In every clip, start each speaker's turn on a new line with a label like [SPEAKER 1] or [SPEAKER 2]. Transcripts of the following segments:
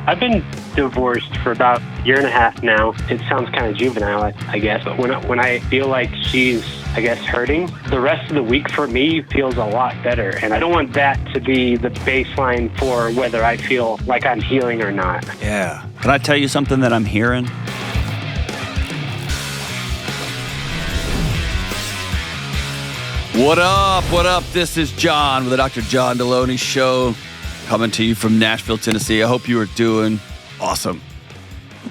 [SPEAKER 1] I've been divorced for about a year and a half now. It sounds kind of juvenile, I guess, but when I feel like she's, I guess, hurting, the rest of the week for me feels a lot better. And I don't want that to be the baseline for whether I feel like I'm healing or not.
[SPEAKER 2] Yeah. Can I tell you something that I'm hearing? What up? What up? This is John with the Dr. John Delony Show, coming to you from Nashville, Tennessee. I hope you are doing awesome.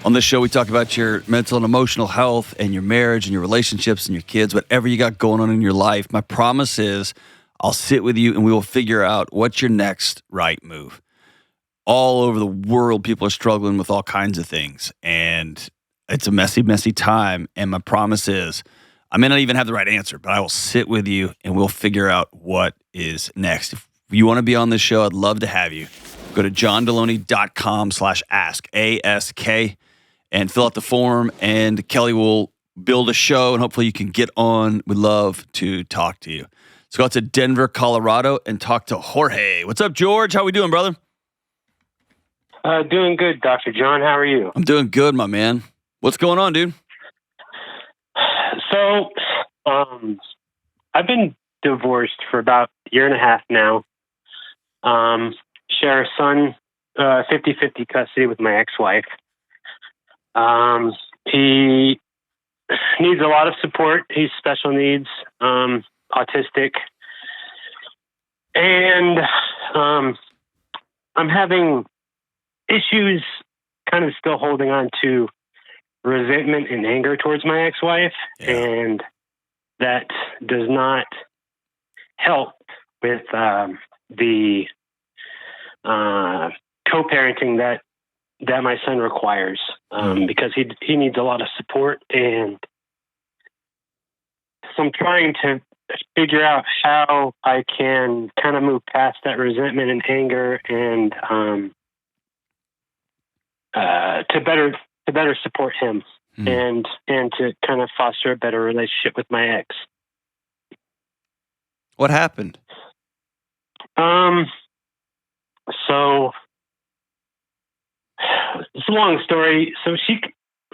[SPEAKER 2] On this show, we talk about your mental and emotional health and your marriage and your relationships and your kids, whatever you got going on in your life. My promise is I'll sit with you and we will figure out what's your next right move. All over the world, people are struggling with all kinds of things, and it's a messy, messy time. And my promise is I may not even have the right answer, but I will sit with you and we'll figure out what is next. If you want to be on this show, I'd love to have you. Go to johndelony.com/ask, ASK, and fill out the form, and Kelly will build a show, and hopefully you can get on. We'd love to talk to you. Let's go out to Denver, Colorado, and talk to Jorge. What's up, George? How we doing, brother?
[SPEAKER 1] Doing good, Dr. John. How are you?
[SPEAKER 2] I'm doing good, my man. What's going on, dude?
[SPEAKER 1] So, I've been divorced for about a year and a half now. Share a son, 50-50 custody with my ex-wife. He needs a lot of support. He's special needs, autistic. And I'm having issues kind of still holding on to resentment and anger towards my ex-wife.
[SPEAKER 2] Yeah.
[SPEAKER 1] And that does not help with the co-parenting that my son requires, because he needs a lot of support. And so I'm trying to figure out how I can kind of move past that resentment and anger and to better support him and to kind of foster a better relationship with my ex.
[SPEAKER 2] What happened?
[SPEAKER 1] So it's a long story. So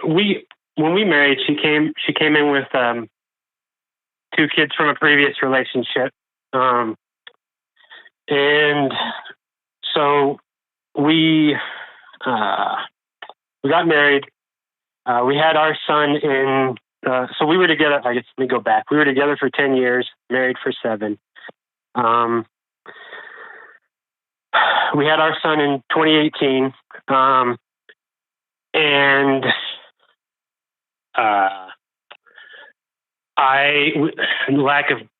[SPEAKER 1] when we married, she came in with 2 kids from a previous relationship. And so we got married. We had our son in, so we were together, I guess, let me go back. We were together for 10 years, married for 7. We had our son in 2018. And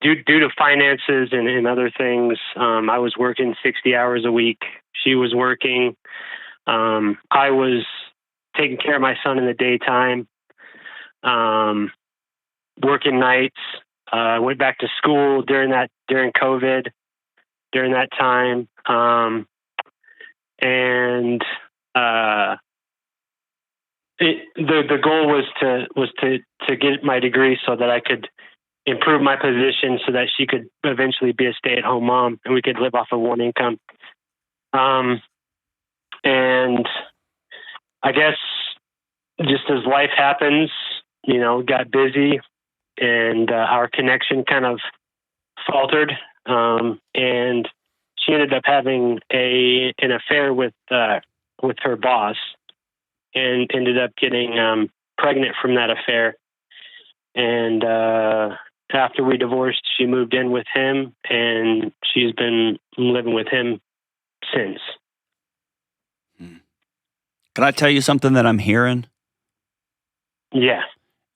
[SPEAKER 1] due to finances and other things, I was working 60 hours a week. She was working. I was taking care of my son in the daytime, working nights. Went back to school during COVID, during that time. The goal was to get my degree so that I could improve my position so that she could eventually be a stay-at-home mom and we could live off of one income. And I guess just as life happens, got busy and our connection kind of faltered. And she ended up having an affair with her boss and ended up getting pregnant from that affair. And after we divorced, she moved in with him, and she's been living with him since.
[SPEAKER 2] Can I tell you something that I'm hearing?
[SPEAKER 1] Yeah.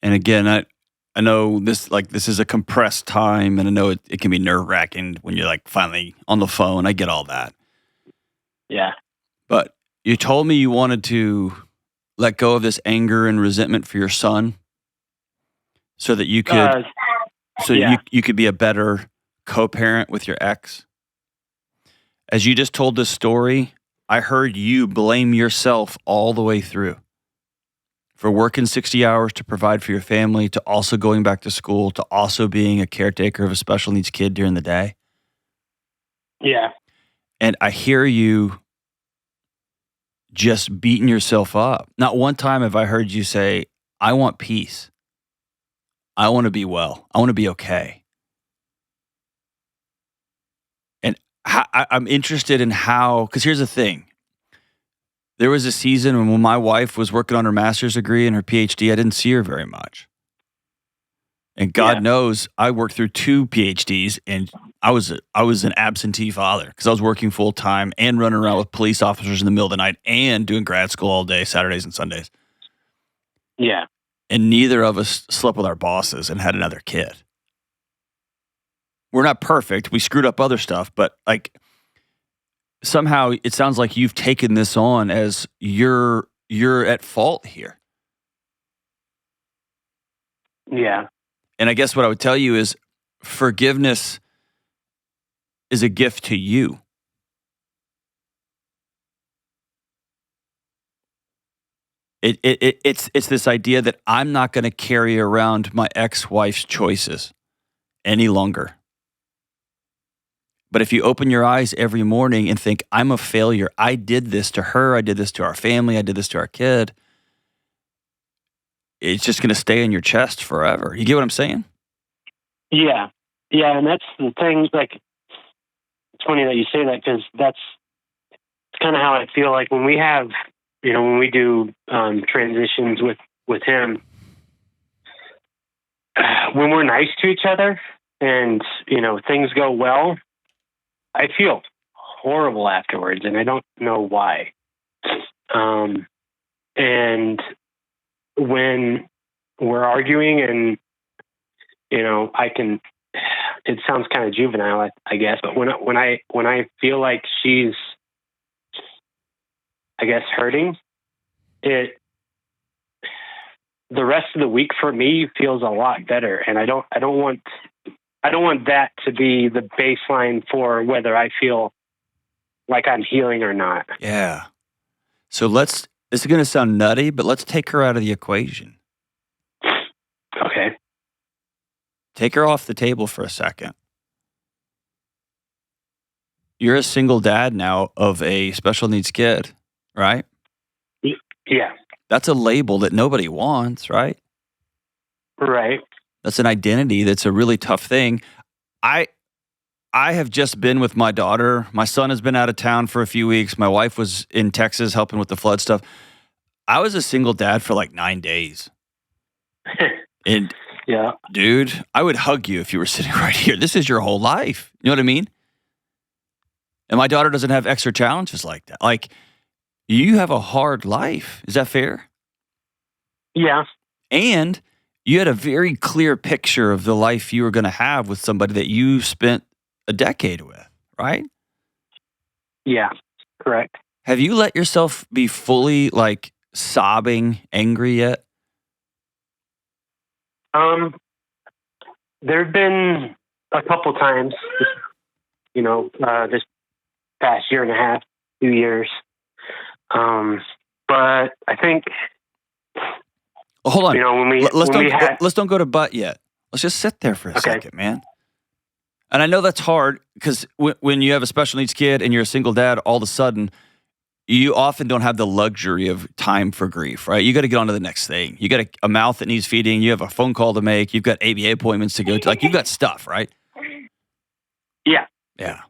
[SPEAKER 2] And again, I know this is a compressed time, and I know it can be nerve-wracking when you're finally on the phone. I get all that.
[SPEAKER 1] Yeah.
[SPEAKER 2] But you told me you wanted to let go of this anger and resentment for your son so that you could you could be a better co-parent with your ex. As you just told this story, I heard you blame yourself all the way through for working 60 hours to provide for your family, to also going back to school, to also being a caretaker of a special needs kid during the day.
[SPEAKER 1] Yeah.
[SPEAKER 2] And I hear you just beating yourself up. Not one time have I heard you say, I want peace. I want to be well. I want to be okay. And I'm interested in how, because here's the thing. There was a season when my wife was working on her master's degree and her PhD. I didn't see her very much. And God knows I worked through 2 PhDs, and I was an absentee father because I was working full time and running around with police officers in the middle of the night and doing grad school all day, Saturdays and Sundays.
[SPEAKER 1] Yeah.
[SPEAKER 2] And neither of us slept with our bosses and had another kid. We're not perfect. We screwed up other stuff, but like somehow it sounds like you've taken this on as you're at fault here.
[SPEAKER 1] Yeah.
[SPEAKER 2] And I guess what I would tell you is forgiveness is a gift to you. It's this idea that I'm not going to carry around my ex-wife's choices any longer. But if you open your eyes every morning and think, I'm a failure, I did this to her, I did this to our family, I did this to our kid, it's just going to stay in your chest forever. You get what I'm saying?
[SPEAKER 1] Yeah. Yeah, and that's the thing, like, it's funny that you say that because that's kind of how I feel like when we have, when we do transitions with him, when we're nice to each other and, things go well, I feel horrible afterwards, and I don't know why. And when we're arguing and, it sounds kind of juvenile, I guess, but when I feel like she's, I guess, hurting, the rest of the week for me feels a lot better. And I don't want that to be the baseline for whether I feel like I'm healing or not.
[SPEAKER 2] Yeah. So this is going to sound nutty, but let's take her out of the equation.
[SPEAKER 1] Okay.
[SPEAKER 2] Take her off the table for a second. You're a single dad now of a special needs kid, right?
[SPEAKER 1] Yeah.
[SPEAKER 2] That's a label that nobody wants, right?
[SPEAKER 1] Right.
[SPEAKER 2] That's an identity that's a really tough thing. I have just been with my daughter. My son has been out of town for a few weeks. My wife was in Texas helping with the flood stuff. I was a single dad for like 9 days. And
[SPEAKER 1] yeah,
[SPEAKER 2] dude, I would hug you if you were sitting right here. This is your whole life. You know what I mean? And my daughter doesn't have extra challenges like that. Like, you have a hard life. Is that fair?
[SPEAKER 1] Yeah.
[SPEAKER 2] And you had a very clear picture of the life you were going to have with somebody that you spent a decade with, right?
[SPEAKER 1] Yeah, correct.
[SPEAKER 2] Have you let yourself be fully like sobbing, angry yet?
[SPEAKER 1] There've been a couple times, this past year and a half, 2 years. But I think,
[SPEAKER 2] hold on. Let's don't go to but yet. Let's just sit there for a second, man. And I know that's hard because when you have a special needs kid and you're a single dad, all of a sudden, you often don't have the luxury of time for grief, right? You got to get on to the next thing. You got a mouth that needs feeding. You have a phone call to make. You've got ABA appointments to go to. Like, you've got stuff, right?
[SPEAKER 1] Yeah.
[SPEAKER 2] Yeah.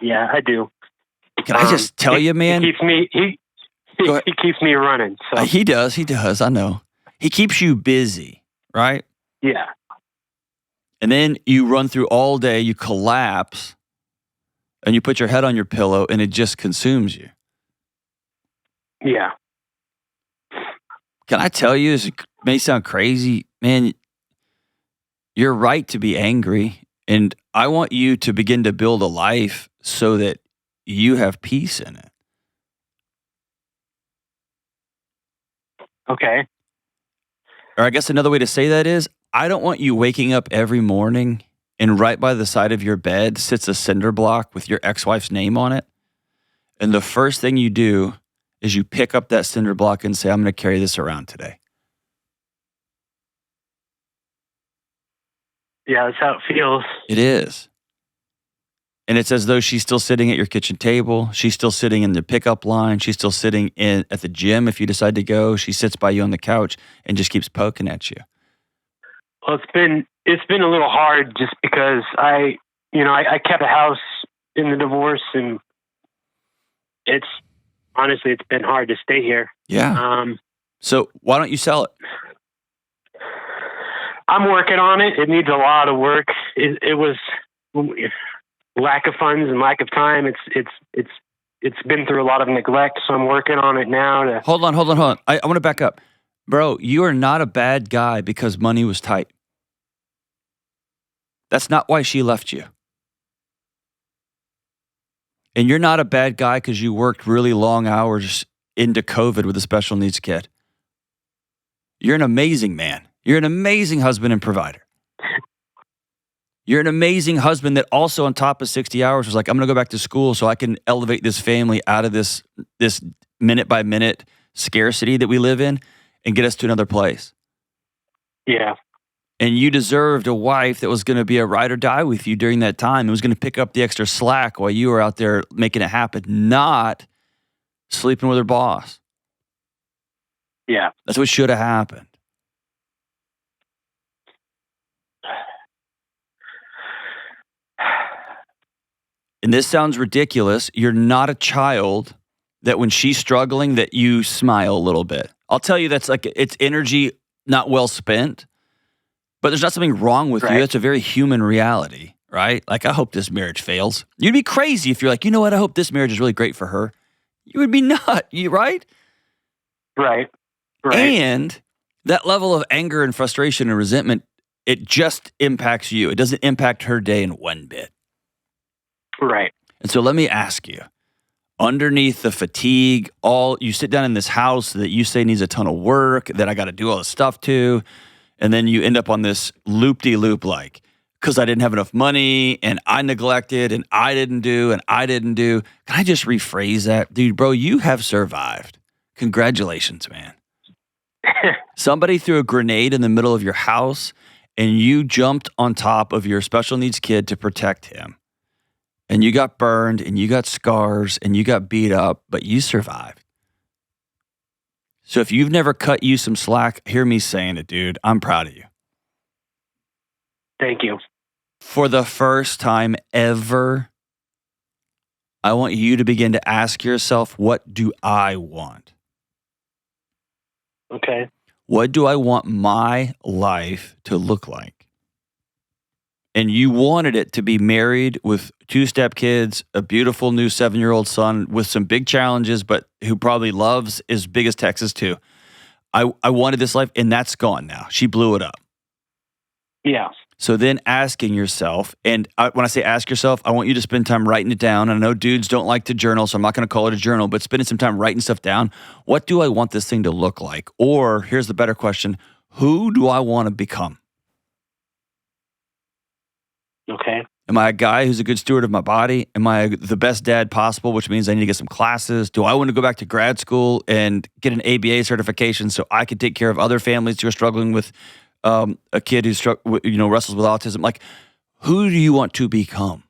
[SPEAKER 1] Yeah, I do.
[SPEAKER 2] Can I just tell you, man?
[SPEAKER 1] He keeps me running. So.
[SPEAKER 2] He does. I know. He keeps you busy, right?
[SPEAKER 1] Yeah.
[SPEAKER 2] And then you run through all day, you collapse, and you put your head on your pillow, and it just consumes you.
[SPEAKER 1] Yeah.
[SPEAKER 2] Can I tell you, it may sound crazy, man, you're right to be angry, and I want you to begin to build a life so that you have peace in it.
[SPEAKER 1] Okay.
[SPEAKER 2] Or I guess another way to say that is, I don't want you waking up every morning and right by the side of your bed sits a cinder block with your ex-wife's name on it. And the first thing you do is you pick up that cinder block and say, I'm going to carry this around today.
[SPEAKER 1] Yeah, that's how it feels.
[SPEAKER 2] It is. And it's as though she's still sitting at your kitchen table. She's still sitting in the pickup line. She's still sitting at the gym if you decide to go. She sits by you on the couch and just keeps poking at you.
[SPEAKER 1] Well, it's been a little hard just because I kept a house in the divorce, and it's been hard to stay here.
[SPEAKER 2] Yeah. So why don't you sell it?
[SPEAKER 1] I'm working on it. It needs a lot of work. It was lack of funds and lack of time. It's been through a lot of neglect, so I'm working on it now.
[SPEAKER 2] Hold on. I want to back up. Bro, you are not a bad guy because money was tight. That's not why she left you. And you're not a bad guy because you worked really long hours into COVID with a special needs kid. You're an amazing man. You're an amazing husband and provider. You're an amazing husband that also on top of 60 hours was like, I'm going to go back to school so I can elevate this family out of this minute by minute scarcity that we live in and get us to another place.
[SPEAKER 1] Yeah.
[SPEAKER 2] And you deserved a wife that was going to be a ride or die with you during that time. It was going to pick up the extra slack while you were out there making it happen, not sleeping with her boss.
[SPEAKER 1] Yeah.
[SPEAKER 2] That's what should have happened. And this sounds ridiculous. You're not a child that when she's struggling that you smile a little bit. I'll tell you that's like it's energy not well spent. But there's not something wrong with you. That's a very human reality, right? Like, I hope this marriage fails. You'd be crazy if you're like, you know what? I hope this marriage is really great for her. You would be right?
[SPEAKER 1] Right.
[SPEAKER 2] And that level of anger and frustration and resentment, it just impacts you. It doesn't impact her day in one bit.
[SPEAKER 1] Right.
[SPEAKER 2] And so let me ask you, underneath the fatigue, you sit down in this house that you say needs a ton of work, that I got to do all this stuff to, and then you end up on this loop-de-loop like, because I didn't have enough money, and I neglected, and I didn't do, and I didn't do. Can I just rephrase that? Dude, bro, you have survived. Congratulations, man. Somebody threw a grenade in the middle of your house, and you jumped on top of your special needs kid to protect him. And you got burned, and you got scars, and you got beat up, but you survived. So if you've never cut you some slack, hear me saying it, dude. I'm proud of you.
[SPEAKER 1] Thank you.
[SPEAKER 2] For the first time ever, I want you to begin to ask yourself, what do I want?
[SPEAKER 1] Okay.
[SPEAKER 2] What do I want my life to look like? And you wanted it to be married with 2 stepkids, a beautiful new 7-year-old son with some big challenges, but who probably loves as big as Texas too. I wanted this life, and that's gone now. She blew it up.
[SPEAKER 1] Yeah.
[SPEAKER 2] So then asking yourself, and when I say ask yourself, I want you to spend time writing it down. And I know dudes don't like to journal, so I'm not going to call it a journal, but spending some time writing stuff down. What do I want this thing to look like? Or here's the better question, who do I want to become?
[SPEAKER 1] Okay.
[SPEAKER 2] Am I a guy who's a good steward of my body? Am I the best dad possible, which means I need to get some classes? Do I want to go back to grad school and get an ABA certification so I can take care of other families who are struggling with a kid who wrestles with autism? Like, who do you want to become?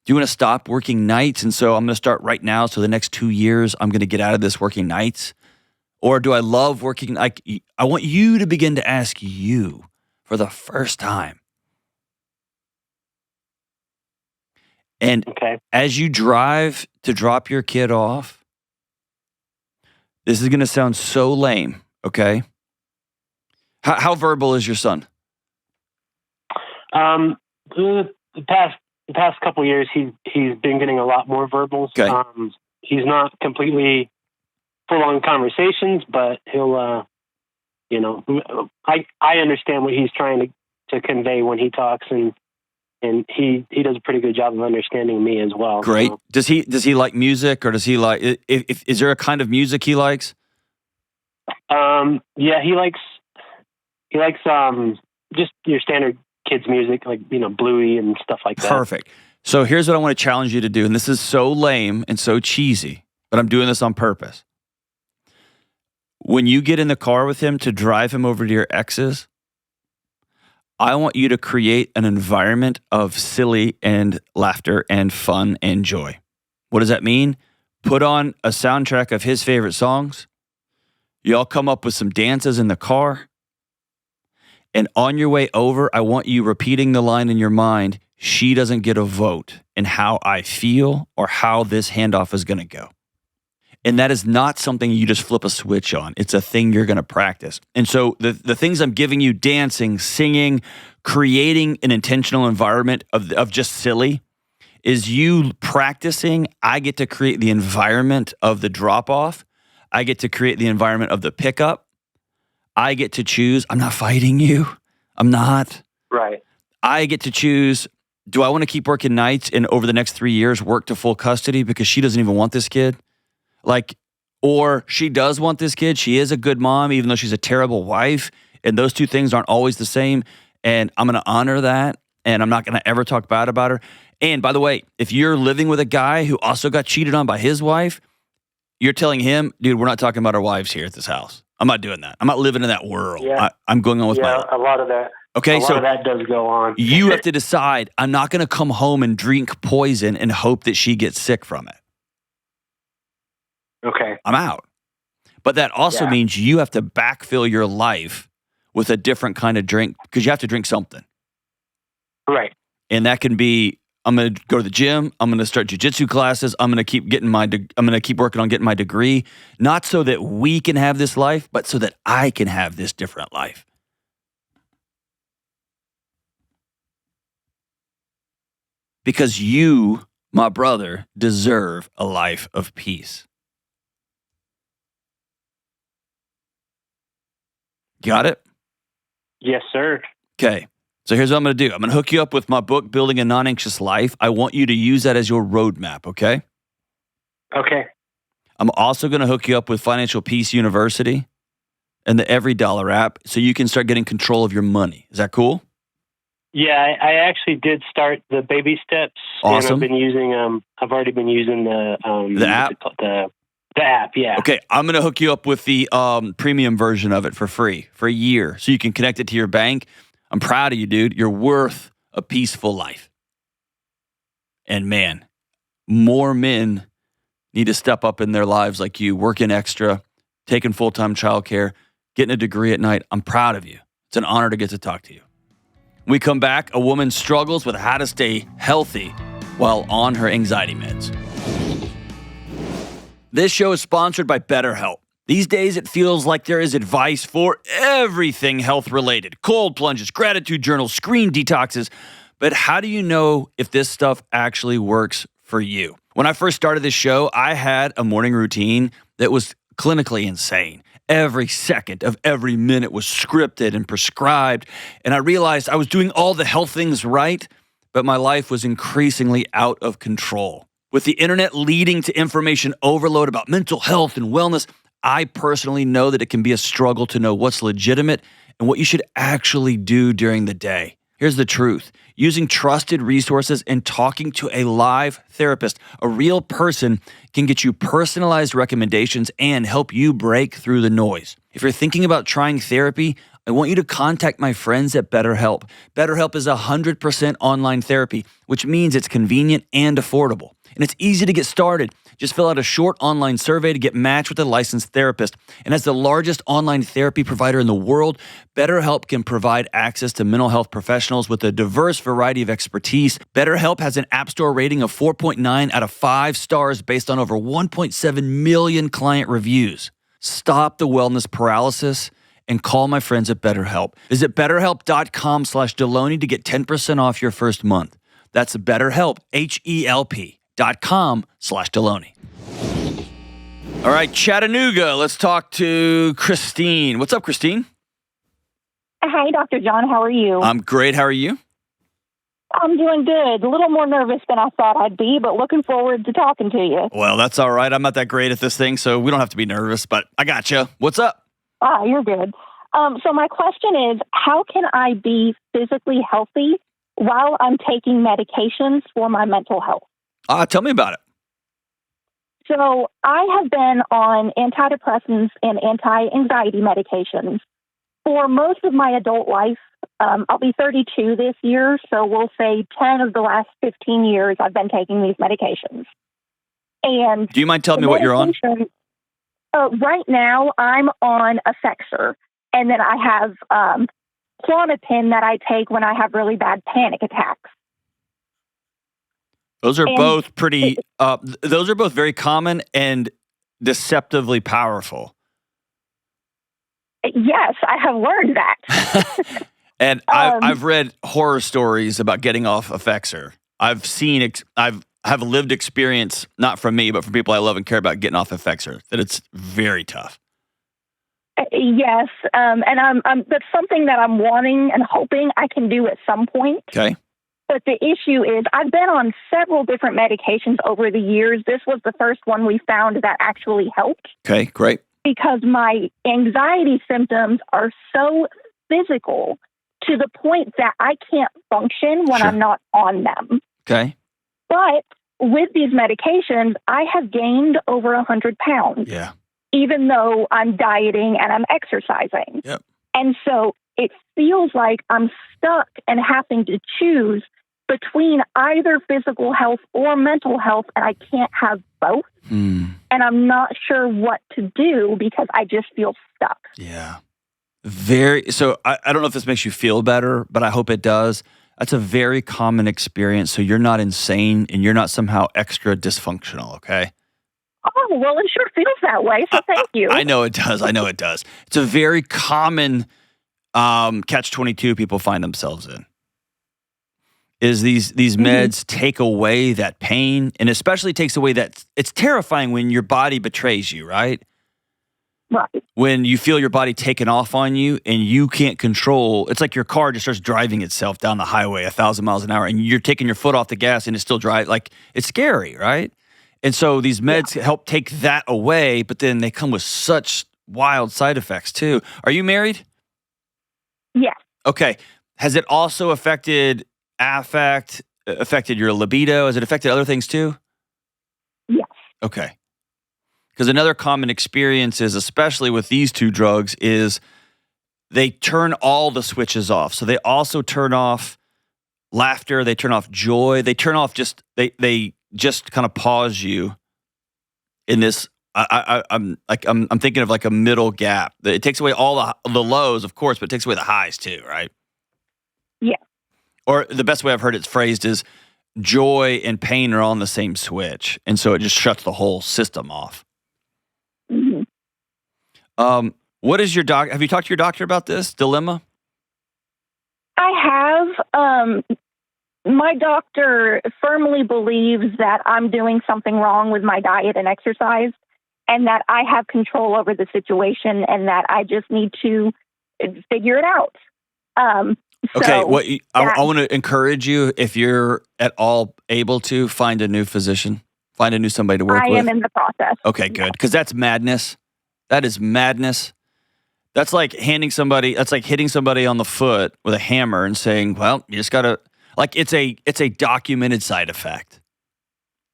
[SPEAKER 2] Do you want to stop working nights? And so I'm going to start right now. So the next 2 years, I'm going to get out of this working nights. Or do I love working? Like, I want you to begin to ask you for the first time. And as you drive to drop your kid off, this is going to sound so lame, okay? How verbal is your son?
[SPEAKER 1] The past couple of years, he's been getting a lot more verbal.
[SPEAKER 2] Okay.
[SPEAKER 1] He's not completely full-on conversations, but he'll, I understand what he's trying to convey when he talks, and he does a pretty good job of understanding me as well.
[SPEAKER 2] Great.
[SPEAKER 1] So.
[SPEAKER 2] Does he like music, or does he like? Is there a kind of music he likes?
[SPEAKER 1] Yeah, he likes just your standard kids music, like Bluey and stuff like that.
[SPEAKER 2] Perfect. So here's what I want to challenge you to do, and this is so lame and so cheesy, but I'm doing this on purpose. When you get in the car with him to drive him over to your ex's, I want you to create an environment of silly and laughter and fun and joy. What does that mean? Put on a soundtrack of his favorite songs. Y'all come up with some dances in the car. And on your way over, I want you repeating the line in your mind, she doesn't get a vote in how I feel or how this handoff is going to go. And that is not something you just flip a switch on. It's a thing you're going to practice. And so the things I'm giving you, dancing, singing, creating an intentional environment of just silly, is you practicing. I get to create the environment of the drop-off. I get to create the environment of the pickup. I get to choose. I'm not fighting you. I'm not.
[SPEAKER 1] Right.
[SPEAKER 2] I get to choose, do I want to keep working nights and over the next 3 years work to full custody because she doesn't even want this kid? Or she does want this kid. She is a good mom, even though she's a terrible wife. And those two things aren't always the same. And I'm going to honor that. And I'm not going to ever talk bad about her. And by the way, if you're living with a guy who also got cheated on by his wife, you're telling him, dude, we're not talking about our wives here at this house. I'm not doing that. I'm not living in that world.
[SPEAKER 1] Yeah.
[SPEAKER 2] I'm going on with my life.
[SPEAKER 1] A lot of that.
[SPEAKER 2] Okay,
[SPEAKER 1] a lot of that does go on.
[SPEAKER 2] You have to decide, I'm not going to come home and drink poison and hope that she gets sick from it.
[SPEAKER 1] Okay.
[SPEAKER 2] I'm out. But that also means you have to backfill your life with a different kind of drink because you have to drink something.
[SPEAKER 1] Right.
[SPEAKER 2] And that can be, I'm going to go to the gym. I'm going to start jiu-jitsu classes. I'm going to keep working on getting my degree. Not so that we can have this life, but so that I can have this different life. Because you, my brother, deserve a life of peace. Got it?
[SPEAKER 1] Yes, sir.
[SPEAKER 2] Okay. So here's what I'm going to do. I'm going to hook you up with my book, Building a Non-Anxious Life. I want you to use that as your roadmap, okay?
[SPEAKER 1] Okay.
[SPEAKER 2] I'm also going to hook you up with Financial Peace University and the Every Dollar app so you can start getting control of your money. Is that cool?
[SPEAKER 1] Yeah, I actually did start the baby steps.
[SPEAKER 2] Awesome.
[SPEAKER 1] And I've been using I've already been using the
[SPEAKER 2] app?
[SPEAKER 1] The app, yeah.
[SPEAKER 2] Okay, I'm going to hook you up with the premium version of it for free for a year so you can connect it to your bank. I'm proud of you, dude. You're worth a peaceful life. And man, more men need to step up in their lives like you, working extra, taking full-time childcare, getting a degree at night. I'm proud of you. It's an honor to get to talk to you. When we come back, a woman struggles with how to stay healthy while on her anxiety meds. This show is sponsored by BetterHelp. These days, it feels like there is advice for everything health-related. Cold plunges, gratitude journals, screen detoxes. But how do you know if this stuff actually works for you? When I first started this show, I had a morning routine that was clinically insane. Every second of every minute was scripted and prescribed. And I realized I was doing all the health things right, but my life was increasingly out of control. With the internet leading to information overload about mental health and wellness, I personally know that it can be a struggle to know what's legitimate and what you should actually do during the day. Here's the truth. Using trusted resources and talking to a live therapist, a real person, can get you personalized recommendations and help you break through the noise. If you're thinking about trying therapy, I want you to contact my friends at BetterHelp. BetterHelp is 100% online therapy, which means it's convenient and affordable. And it's easy to get started. Just fill out a short online survey to get matched with a licensed therapist. And as the largest online therapy provider in the world, BetterHelp can provide access to mental health professionals with a diverse variety of expertise. BetterHelp has an App Store rating of 4.9 out of 5 stars based on over 1.7 million client reviews. Stop the wellness paralysis and call my friends at BetterHelp. Visit BetterHelp.com/Delony to get 10% off your first month. That's BetterHelp, HELP.com/Delony. All right, Chattanooga. Let's talk to Christine. What's up, Christine?
[SPEAKER 3] Hi, Dr. John. How are you?
[SPEAKER 2] I'm great. How are you?
[SPEAKER 3] I'm doing good. A little more nervous than I thought I'd be, but looking forward to talking to you.
[SPEAKER 2] Well, that's all right. I'm not that great at this thing, so we don't have to be nervous, but I got you. What's up?
[SPEAKER 3] You're good. So my question is, how can I be physically healthy while I'm taking medications for my mental health?
[SPEAKER 2] Tell me about it.
[SPEAKER 3] So I have been on antidepressants and anti-anxiety medications For most of my adult life, I'll be 32 this year, so we'll say 10 of the last 15 years I've been taking these medications. And
[SPEAKER 2] do you mind telling me what you're on?
[SPEAKER 3] Right now, I'm on Effexor, and then I have Klonopin that I take when I have really bad panic attacks.
[SPEAKER 2] Those are both pretty. Those are both very common and deceptively powerful.
[SPEAKER 3] Yes, I have learned that.
[SPEAKER 2] And I've read horror stories about getting off Effexor. I've seen. I've lived experience, not from me, but from people I love and care about, getting off Effexor. That it's very tough.
[SPEAKER 3] Yes, and that's something that I'm wanting and hoping I can do at some point.
[SPEAKER 2] Okay.
[SPEAKER 3] But the issue is I've been on several different medications over the years. This was the first one we found that actually helped.
[SPEAKER 2] Okay, great.
[SPEAKER 3] Because my anxiety symptoms are so physical to the point that I can't function when I'm not on them.
[SPEAKER 2] Okay.
[SPEAKER 3] But with these medications, I have gained over 100 pounds.
[SPEAKER 2] Yeah.
[SPEAKER 3] Even though I'm dieting and I'm exercising.
[SPEAKER 2] Yep.
[SPEAKER 3] And so it feels like I'm stuck and having to choose between either physical health or mental health, and I can't have both. And I'm not sure what to do because I just feel stuck.
[SPEAKER 2] Yeah. So I don't know if this makes you feel better, but I hope it does. That's a very common experience. So you're not insane and you're not somehow extra dysfunctional, okay?
[SPEAKER 3] Oh, well, it sure feels that way, so thank you.
[SPEAKER 2] I know it does. It's a very common catch-22 people find themselves in. Is these meds take away that pain, and especially takes away that, it's terrifying when your body betrays you, right?
[SPEAKER 3] Right.
[SPEAKER 2] When you feel your body taking off on you and you can't control, it's like your car just starts driving itself down the highway 1,000 miles an hour and you're taking your foot off the gas and it's still driving. Like, it's scary, right? And so these meds help take that away, but then they come with such wild side effects too. Are you married?
[SPEAKER 3] Yes.
[SPEAKER 2] Okay. Has it also affected your libido? Has it affected other things too?
[SPEAKER 3] Yes.
[SPEAKER 2] Okay. Because another common experience is, especially with these two drugs, is they turn all the switches off. So they also turn off laughter, they turn off joy, they turn off they just kind of pause you in this. I'm thinking of like a middle gap. It takes away all the lows, of course, but it takes away the highs too, right?
[SPEAKER 3] Yeah.
[SPEAKER 2] Or the best way I've heard it's phrased is joy and pain are on the same switch, and so it just shuts the whole system off.
[SPEAKER 3] Mm-hmm.
[SPEAKER 2] What is your doc? Have you talked to your doctor about this dilemma?
[SPEAKER 3] I have. My doctor firmly believes that I'm doing something wrong with my diet and exercise, and that I have control over the situation, and that I just need to figure it out.
[SPEAKER 2] Okay, I want to encourage you, if you're at all able to, find a new physician, find a new somebody to work with.
[SPEAKER 3] I am in the process.
[SPEAKER 2] Okay, good, because that's madness. That is madness. That's like hitting somebody on the foot with a hammer and saying, "Well, you just gotta." Like it's a documented side effect.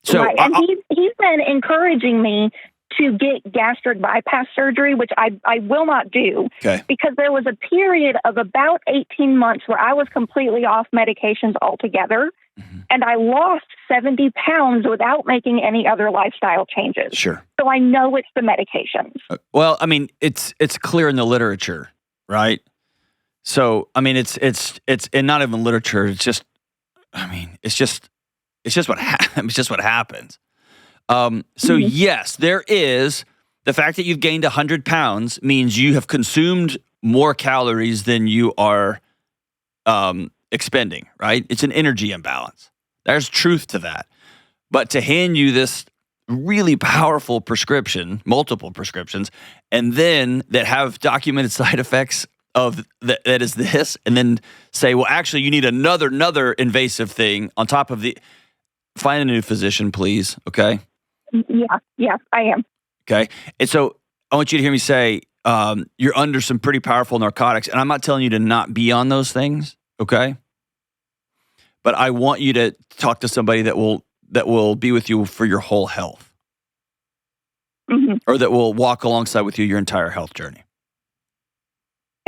[SPEAKER 2] So
[SPEAKER 3] right. And he's been encouraging me to get gastric bypass surgery, which I will not do.
[SPEAKER 2] Okay.
[SPEAKER 3] Because there was a period of about 18 months where I was completely off medications altogether. Mm-hmm. And I lost 70 pounds without making any other lifestyle changes.
[SPEAKER 2] Sure.
[SPEAKER 3] So I know it's the medications.
[SPEAKER 2] Well, I mean, it's clear in the literature, right? So, I mean, it's and not even literature. It's just, I mean, it's just what happens. So yes, there is the fact that you've gained 100 pounds means you have consumed more calories than you are expending, right? It's an energy imbalance. There's truth to that. But to hand you this really powerful prescription, multiple prescriptions, and then that have documented side effects of that is this, and then say, well, actually, you need another invasive thing on top of the. Find a new physician, please. Okay.
[SPEAKER 3] Yeah, I am.
[SPEAKER 2] Okay, and so I want you to hear me say you're under some pretty powerful narcotics, and I'm not telling you to not be on those things. Okay, but I want you to talk to somebody that will be with you for your whole health, or that will walk alongside with you your entire health journey.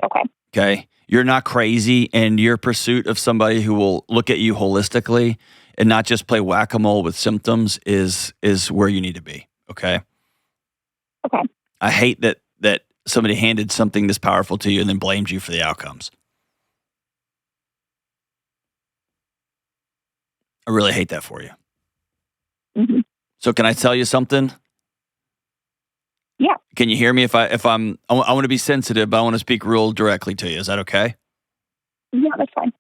[SPEAKER 3] Okay.
[SPEAKER 2] Okay. You're not crazy, and your pursuit of somebody who will look at you holistically and not just play whack-a-mole with symptoms is where you need to be. Okay.
[SPEAKER 3] Okay.
[SPEAKER 2] I hate that somebody handed something this powerful to you and then blames you for the outcomes. I really hate that for you.
[SPEAKER 3] Mm-hmm.
[SPEAKER 2] So can I tell you something?
[SPEAKER 3] Yeah.
[SPEAKER 2] Can you hear me I want to be sensitive, but I want to speak real directly to you. Is that okay?
[SPEAKER 3] Yeah, that's fine.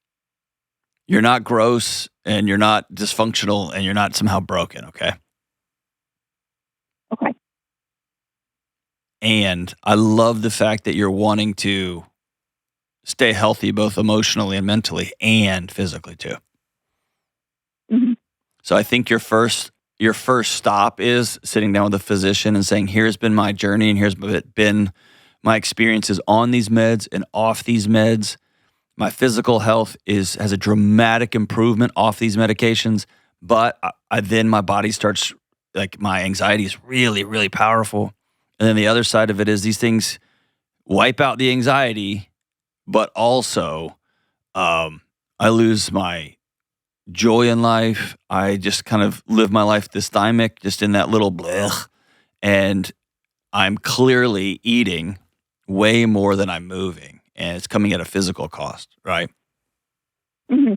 [SPEAKER 2] You're not gross, and you're not dysfunctional, and you're not somehow broken, okay?
[SPEAKER 3] Okay.
[SPEAKER 2] And I love the fact that you're wanting to stay healthy, both emotionally and mentally and physically too.
[SPEAKER 3] Mm-hmm.
[SPEAKER 2] So I think your first stop is sitting down with a physician and saying, here's been my journey and here's been my experiences on these meds and off these meds. My physical health has a dramatic improvement off these medications, but then my body starts, like my anxiety is really, really powerful. And then the other side of it is these things wipe out the anxiety, but also I lose my joy in life. I just kind of live my life dysthymic, just in that little blech. And I'm clearly eating way more than I'm moving. And it's coming at a physical cost, right?
[SPEAKER 3] Mm-hmm.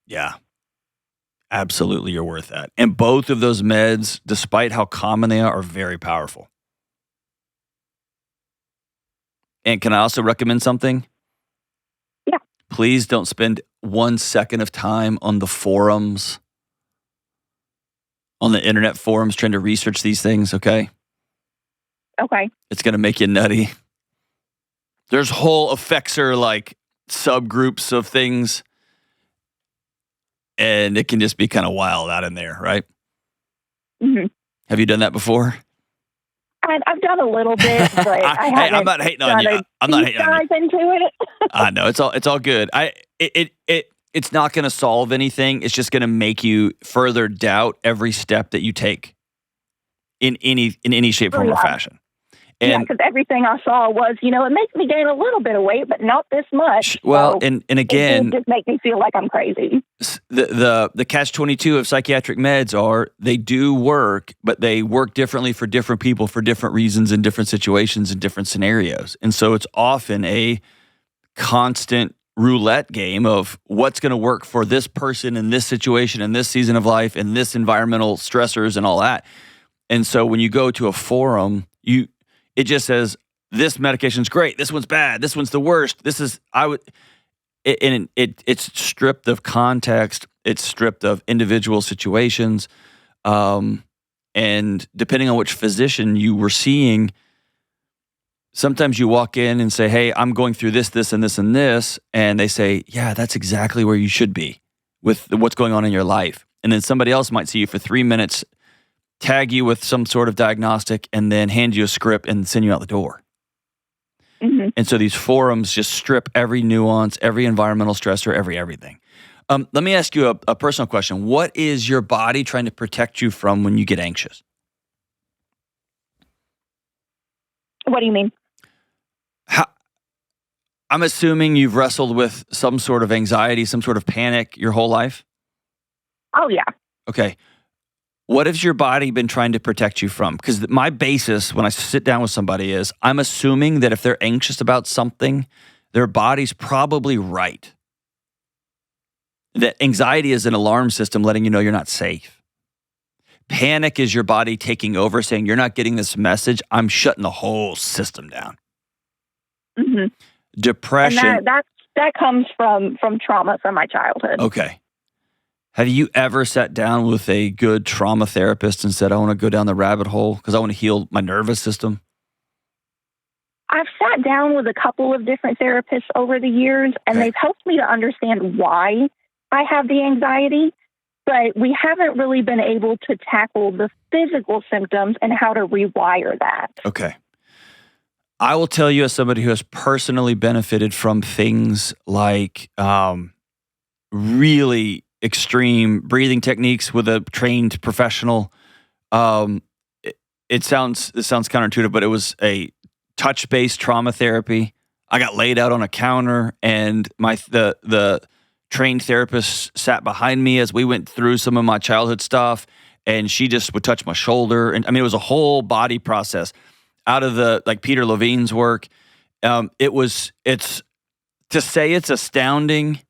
[SPEAKER 2] Yeah. Absolutely, you're worth that. And both of those meds, despite how common they are very powerful. And can I also recommend something?
[SPEAKER 3] Yeah.
[SPEAKER 2] Please don't spend 1 second of time on the forums, on the internet forums, trying to research these things, okay?
[SPEAKER 3] Okay.
[SPEAKER 2] It's going to make you nutty. There's whole effexor like subgroups of things, and it can just be kind of wild out in there, right?
[SPEAKER 3] Mm-hmm.
[SPEAKER 2] Have you done that before?
[SPEAKER 3] I've done a little bit, but I haven't.
[SPEAKER 2] I'm not hating on you. I'm not hating on you.
[SPEAKER 3] Into it.
[SPEAKER 2] I know it's all good. It's not going to solve anything. It's just going to make you further doubt every step that you take in any shape, form, or fashion. And
[SPEAKER 3] because everything I saw was, it makes me gain a little bit of weight, but not this much.
[SPEAKER 2] Well,
[SPEAKER 3] so
[SPEAKER 2] and again,
[SPEAKER 3] it just makes me feel like I'm crazy.
[SPEAKER 2] The catch-22 of psychiatric meds are they do work, but they work differently for different people for different reasons in different situations and different scenarios. And so it's often a constant roulette game of what's going to work for this person in this situation, in this season of life, and this environmental stressors and all that. And so when you go to a forum, it just says, this medication's great, this one's bad, this one's the worst. It's stripped of context, it's stripped of individual situations. And depending on which physician you were seeing, sometimes you walk in and say, hey, I'm going through this, this, and this, and this. And they say, yeah, that's exactly where you should be with what's going on in your life. And then somebody else might see you for 3 minutes, tag you with some sort of diagnostic, and then hand you a script and send you out the door.
[SPEAKER 3] Mm-hmm.
[SPEAKER 2] And so these forums just strip every nuance, every environmental stressor, everything. Let me ask you a personal question. What is your body trying to protect you from when you get anxious?
[SPEAKER 3] What do you mean?
[SPEAKER 2] I'm assuming you've wrestled with some sort of anxiety, some sort of panic your whole life?
[SPEAKER 3] Oh, yeah.
[SPEAKER 2] Okay. What has your body been trying to protect you from? Because my basis when I sit down with somebody is I'm assuming that if they're anxious about something, their body's probably right. That anxiety is an alarm system letting you know you're not safe. Panic is your body taking over, saying you're not getting this message. I'm shutting the whole system down.
[SPEAKER 3] Mm-hmm.
[SPEAKER 2] Depression.
[SPEAKER 3] And that comes from trauma from my childhood.
[SPEAKER 2] Okay. Have you ever sat down with a good trauma therapist and said, I want to go down the rabbit hole because I want to heal my nervous system?
[SPEAKER 3] I've sat down with a couple of different therapists over the years, and they've helped me to understand why I have the anxiety, but we haven't really been able to tackle the physical symptoms and how to rewire that.
[SPEAKER 2] Okay. I will tell you, as somebody who has personally benefited from things like really extreme breathing techniques with a trained professional. It sounds counterintuitive, but it was a touch-based trauma therapy. I got laid out on a counter, and the trained therapist sat behind me as we went through some of my childhood stuff, and she just would touch my shoulder. And I mean, it was a whole body process out of like Peter Levine's work. It's to say it's astounding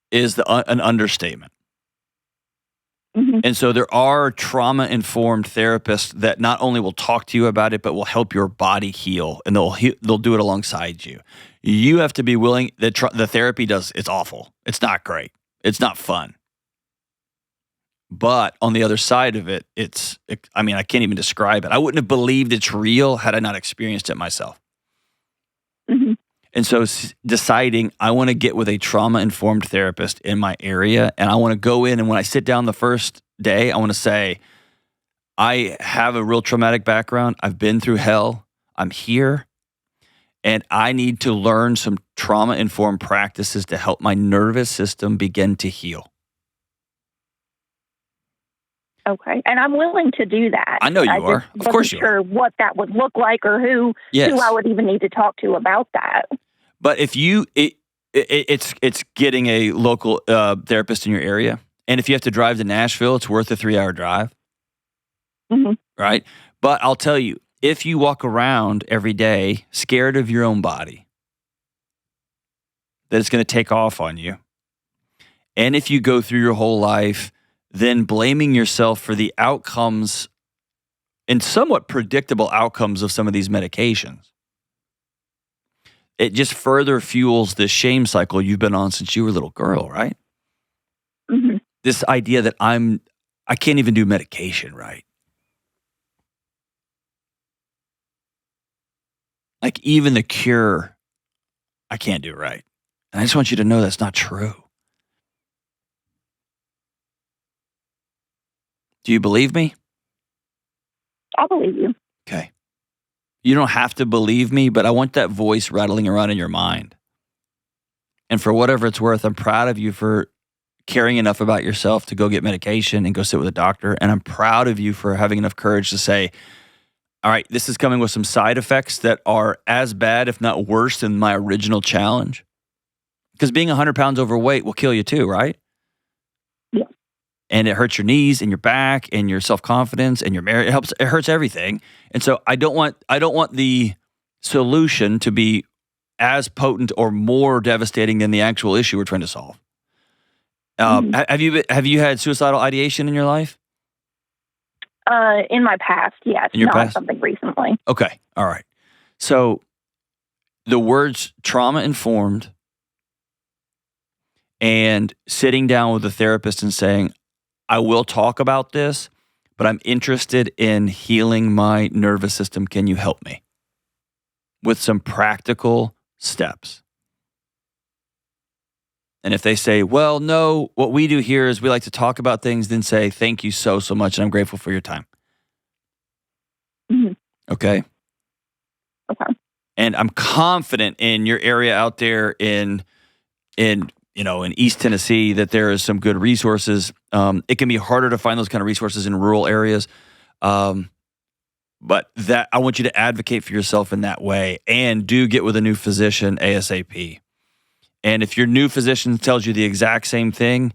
[SPEAKER 2] is an understatement.
[SPEAKER 3] Mm-hmm.
[SPEAKER 2] And so there are trauma-informed therapists that not only will talk to you about it, but will help your body heal, and they'll do it alongside you. You have to be willing. The therapy it's awful. It's not great. It's not fun. But on the other side of it, I can't even describe it. I wouldn't have believed it's real had I not experienced it myself.
[SPEAKER 3] Mm-hmm.
[SPEAKER 2] And so deciding I want to get with a trauma-informed therapist in my area, and I want to go in, and when I sit down the first day, I want to say, I have a real traumatic background. I've been through hell. I'm here, and I need to learn some trauma-informed practices to help my nervous system begin to heal.
[SPEAKER 3] Okay, and I'm willing to do that.
[SPEAKER 2] I know you are. Of course you are.
[SPEAKER 3] Wasn't sure what that would look like, or who I would even need to talk to about that.
[SPEAKER 2] But if it's getting a local therapist in your area, and if you have to drive to Nashville, it's worth a 3-hour drive,
[SPEAKER 3] mm-hmm.
[SPEAKER 2] right? But I'll tell you, if you walk around every day scared of your own body, that it's going to take off on you, and if you go through your whole life then blaming yourself for the outcomes and somewhat predictable outcomes of some of these medications, it just further fuels this shame cycle you've been on since you were a little girl, right?
[SPEAKER 3] Mm-hmm.
[SPEAKER 2] This idea that I can't even do medication right. Like even the cure, I can't do right. And I just want you to know that's not true. Do you believe me?
[SPEAKER 3] I believe you.
[SPEAKER 2] Okay. You don't have to believe me, but I want that voice rattling around in your mind. And for whatever it's worth, I'm proud of you for caring enough about yourself to go get medication and go sit with a doctor. And I'm proud of you for having enough courage to say, all right, this is coming with some side effects that are as bad, if not worse, than my original challenge. Because being 100 pounds overweight will kill you too, right?
[SPEAKER 3] Yeah.
[SPEAKER 2] And it hurts your knees and your back and your self-confidence and your marriage. It hurts everything. And so I don't want the solution to be as potent or more devastating than the actual issue we're trying to solve. Have you had suicidal ideation in your life?
[SPEAKER 3] In my past, yes.
[SPEAKER 2] In your
[SPEAKER 3] not
[SPEAKER 2] past?
[SPEAKER 3] Something recently.
[SPEAKER 2] Okay. All right. So the words trauma-informed and sitting down with a therapist and saying, I will talk about this, but I'm interested in healing my nervous system. Can you help me? With some practical steps. And if they say, well, no, what we do here is we like to talk about things, then say, thank you so much, and I'm grateful for your time.
[SPEAKER 3] Mm-hmm.
[SPEAKER 2] Okay?
[SPEAKER 3] Okay.
[SPEAKER 2] And I'm confident in your area out there in East Tennessee that there is some good resources. It can be harder to find those kind of resources in rural areas. But that I want you to advocate for yourself in that way, and do get with a new physician ASAP. And if your new physician tells you the exact same thing,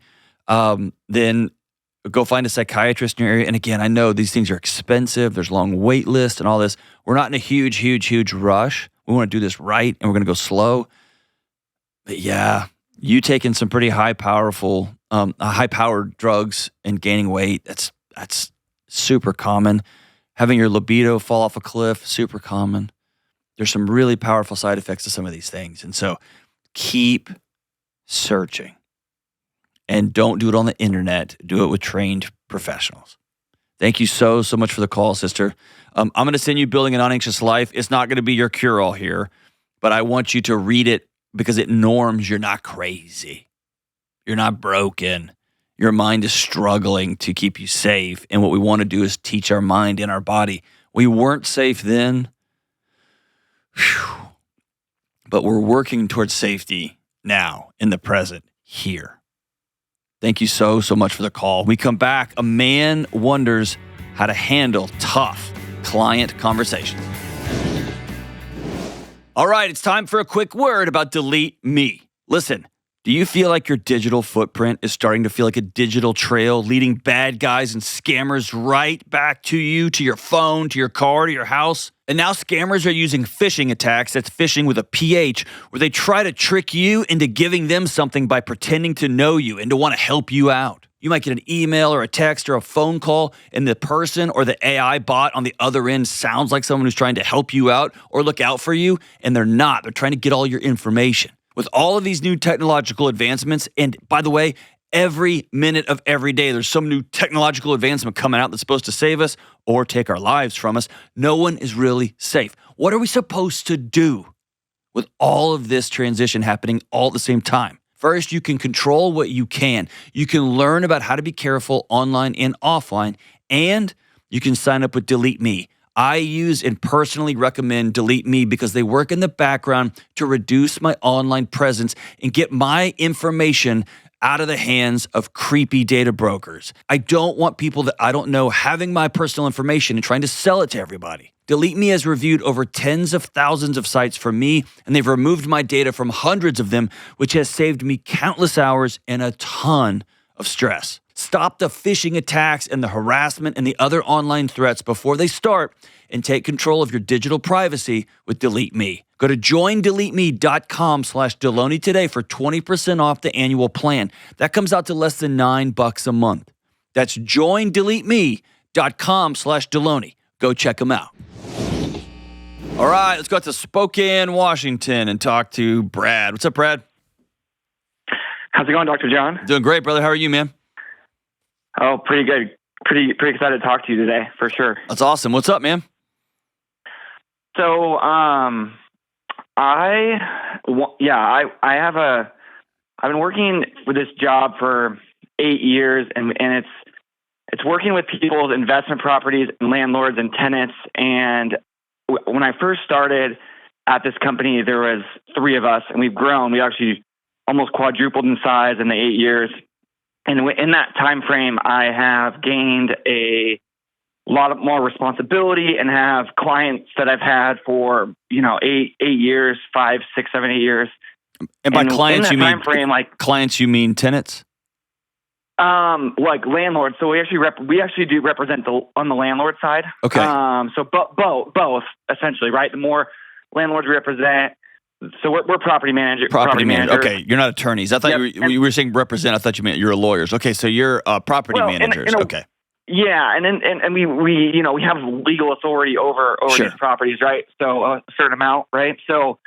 [SPEAKER 2] then go find a psychiatrist in your area. And again, I know these things are expensive. There's long wait lists and all this. We're not in a huge rush. We want to do this right, and we're going to go slow. But yeah, you taking some pretty high-powered drugs and gaining weight, that's super common. Having your libido fall off a cliff, super common. There's some really powerful side effects to some of these things. And so keep searching. And don't do it on the internet. Do it with trained professionals. Thank you so much for the call, sister. I'm going to send you Building an Unanxious Life. It's not going to be your cure-all here, but I want you to read it because it norms you're not crazy. You're not broken. Your mind is struggling to keep you safe. And what we want to do is teach our mind and our body. We weren't safe then, but we're working towards safety now in the present here. Thank you so much for the call. We come back. A man wonders how to handle tough client conversations. All right, it's time for a quick word about DeleteMe. Listen, do you feel like your digital footprint is starting to feel like a digital trail leading bad guys and scammers right back to you, to your phone, to your car, to your house? And now scammers are using phishing attacks, that's phishing with a PH, where they try to trick you into giving them something by pretending to know you and to want to help you out. You might get an email or a text or a phone call, and the person or the AI bot on the other end sounds like someone who's trying to help you out or look out for you, and they're not. They're trying to get all your information. With all of these new technological advancements, and by the way, every minute of every day, there's some new technological advancement coming out that's supposed to save us or take our lives from us. No one is really safe. What are we supposed to do with all of this transition happening all at the same time? First, you can control what you can. You can learn about how to be careful online and offline, and you can sign up with DeleteMe. I use and personally recommend DeleteMe because they work in the background to reduce my online presence and get my information out of the hands of creepy data brokers. I don't want people that I don't know having my personal information and trying to sell it to everybody. DeleteMe has reviewed over tens of thousands of sites for me, and they've removed my data from hundreds of them, which has saved me countless hours and a ton of stress. Stop the phishing attacks and the harassment and the other online threats before they start, and take control of your digital privacy with DeleteMe. Go to joindeleteme.com/Delony today for 20% off the annual plan. That comes out to less than $9 a month. That's joindeleteme.com/Delony. Go check them out. All right, let's go out to Spokane, Washington, and talk to Brad. What's up, Brad?
[SPEAKER 4] How's it going, Dr. John?
[SPEAKER 2] Doing great, brother. How are you, man?
[SPEAKER 4] Oh, pretty good. Pretty excited to talk to you today, for sure.
[SPEAKER 2] That's awesome. What's up, man?
[SPEAKER 4] So, I've been working with this job for 8 years, and it's working with people's investment properties and landlords and tenants. And when I first started at this company, there was 3 of us, and we've grown. We actually almost quadrupled in size in the 8 years. And in that time frame, I have gained a lot of more responsibility and have clients that I've had for 8 years, 5, 6, 7, 8 years.
[SPEAKER 2] And by clients, you mean
[SPEAKER 4] frame,
[SPEAKER 2] clients? You mean tenants?
[SPEAKER 4] Like landlords. So we actually do represent on the landlord side.
[SPEAKER 2] Okay.
[SPEAKER 4] So both essentially, right? The more landlords we represent. So we're property managers.
[SPEAKER 2] Property manager. Okay, you're not attorneys. I thought you were saying represent. I thought you meant you're lawyers. Okay, so you're property managers. Okay.
[SPEAKER 4] Yeah, and we have legal authority over
[SPEAKER 2] Sure.
[SPEAKER 4] these properties, right? So a certain amount, right? So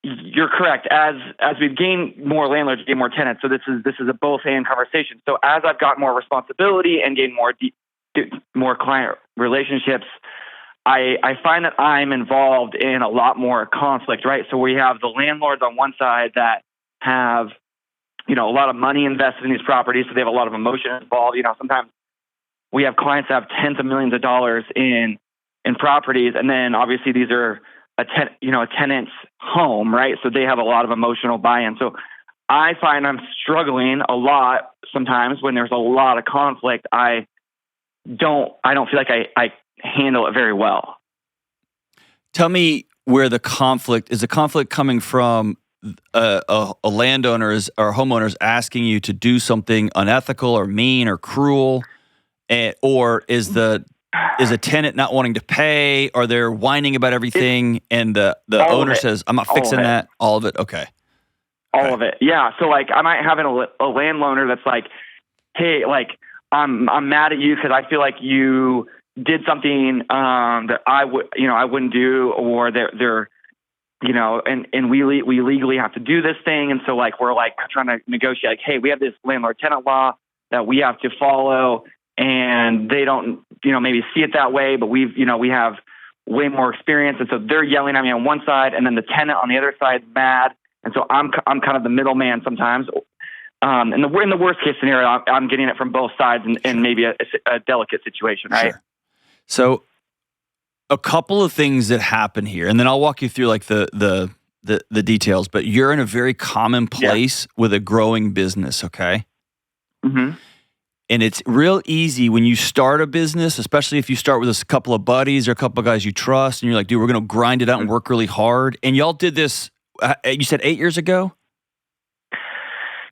[SPEAKER 4] you're correct. As we've gained more landlords, gain more tenants. So this is a both and conversation. So as I've got more responsibility and gained more client relationships, I find that I'm involved in a lot more conflict, right? So we have the landlords on one side that have, a lot of money invested in these properties, so they have a lot of emotion involved. Sometimes we have clients that have tens of millions of dollars in properties, and then obviously these are a tenant's home, right? So they have a lot of emotional buy-in. So I find I'm struggling a lot sometimes when there's a lot of conflict. I don't feel like I handle it very well.
[SPEAKER 2] Tell me where the conflict is. The conflict coming from a landowner or homeowners asking you to do something unethical or mean or cruel, or is a tenant not wanting to pay, or they're whining about everything, and the owner says, "I'm not fixing that." All of it. Okay.
[SPEAKER 4] All of it. Yeah. So I might have a landowner that's like, "Hey, I'm mad at you because I feel like you did something that I wouldn't do, or they're and we legally have to do this thing." And so we're trying to negotiate, hey, we have this landlord tenant law that we have to follow, and they don't maybe see it that way, but we have way more experience. And so they're yelling at me on one side, and then the tenant on the other side mad. And so I'm kind of the middleman sometimes. In the worst case scenario, I'm getting it from both sides, and maybe a delicate situation, right?
[SPEAKER 2] Sure. So a couple of things that happen here, and then I'll walk you through the details, but you're in a very common place with a growing business, okay?
[SPEAKER 4] Mm-hmm.
[SPEAKER 2] And it's real easy when you start a business, especially if you start with a couple of buddies or a couple of guys you trust, and you're like, dude, we're going to grind it out and work really hard. And y'all did this, you said 8 years ago?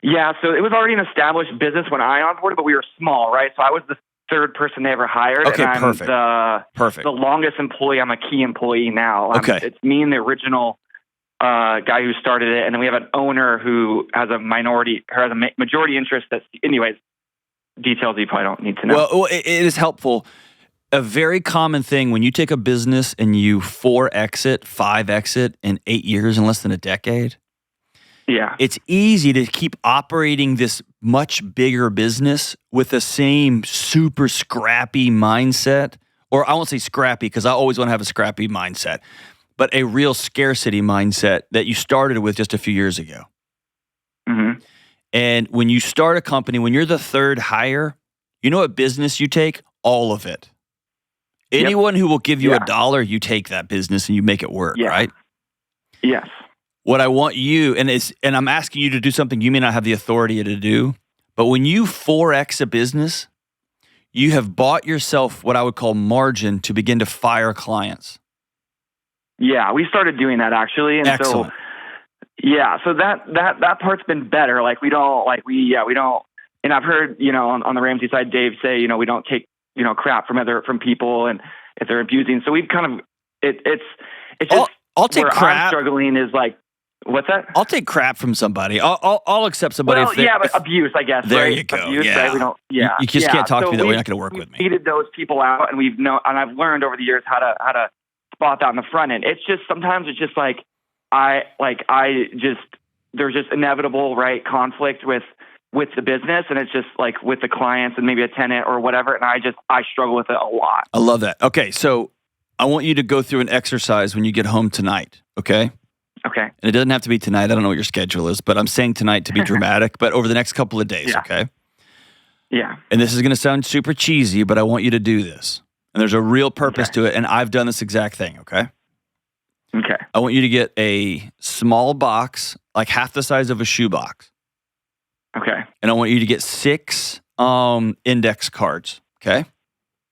[SPEAKER 4] Yeah, so it was already an established business when I onboarded, but we were small, right? So I was the third person they ever hired.
[SPEAKER 2] Okay,
[SPEAKER 4] and I'm
[SPEAKER 2] perfect.
[SPEAKER 4] the longest employee. I'm a key employee now.
[SPEAKER 2] Okay.
[SPEAKER 4] It's me and the original guy who started it, and then we have an owner who has a majority interest. Anyways, details you probably don't need to know.
[SPEAKER 2] Well, it is helpful. A very common thing when you take a business and you 4x it, 5x it in 8 years in less than a decade.
[SPEAKER 4] Yeah.
[SPEAKER 2] It's easy to keep operating this much bigger business with the same super scrappy mindset, or I won't say scrappy because I always want to have a scrappy mindset, but a real scarcity mindset that you started with just a few years ago.
[SPEAKER 4] Mm-hmm.
[SPEAKER 2] And when you start a company, when you're the third hire, you know what business you take? All of it. Anyone who will give you $1, you take that business and you make it work, right?
[SPEAKER 4] Yes.
[SPEAKER 2] What I want you, and I'm asking you to do something you may not have the authority to do, but when you 4x a business, you have bought yourself what I would call margin to begin to fire clients.
[SPEAKER 4] Yeah, we started doing that actually. And
[SPEAKER 2] Excellent.
[SPEAKER 4] So that part's been better. Like we don't, and I've heard, on the Ramsey side, Dave say, we don't take, crap from people and if they're abusing. So we've kind of, it's just,
[SPEAKER 2] I'll take
[SPEAKER 4] where
[SPEAKER 2] crap.
[SPEAKER 4] I'm struggling is like, what's that?
[SPEAKER 2] I'll take crap from somebody. I'll accept somebody.
[SPEAKER 4] Well, but abuse, I guess.
[SPEAKER 2] There
[SPEAKER 4] right?
[SPEAKER 2] you go.
[SPEAKER 4] Abuse,
[SPEAKER 2] yeah.
[SPEAKER 4] Right? We don't. Yeah.
[SPEAKER 2] You just can't talk to me that way. You're not going to work with me.
[SPEAKER 4] We've weeded those people out, and and I've learned over the years how to spot that in the front end. It's just sometimes it's just like there's just inevitable conflict with the business, and it's just like with the clients and maybe a tenant or whatever, and I struggle with it a lot.
[SPEAKER 2] I love that. Okay, so I want you to go through an exercise when you get home tonight. Okay.
[SPEAKER 4] Okay.
[SPEAKER 2] And it doesn't have to be tonight. I don't know what your schedule is, but I'm saying tonight to be dramatic, but over the next couple of days, okay?
[SPEAKER 4] Yeah.
[SPEAKER 2] And this is going to sound super cheesy, but I want you to do this. And there's a real purpose to it, and I've done this exact thing, okay?
[SPEAKER 4] Okay.
[SPEAKER 2] I want you to get a small box, like half the size of a shoebox.
[SPEAKER 4] Okay.
[SPEAKER 2] And I want you to get 6 index cards, okay?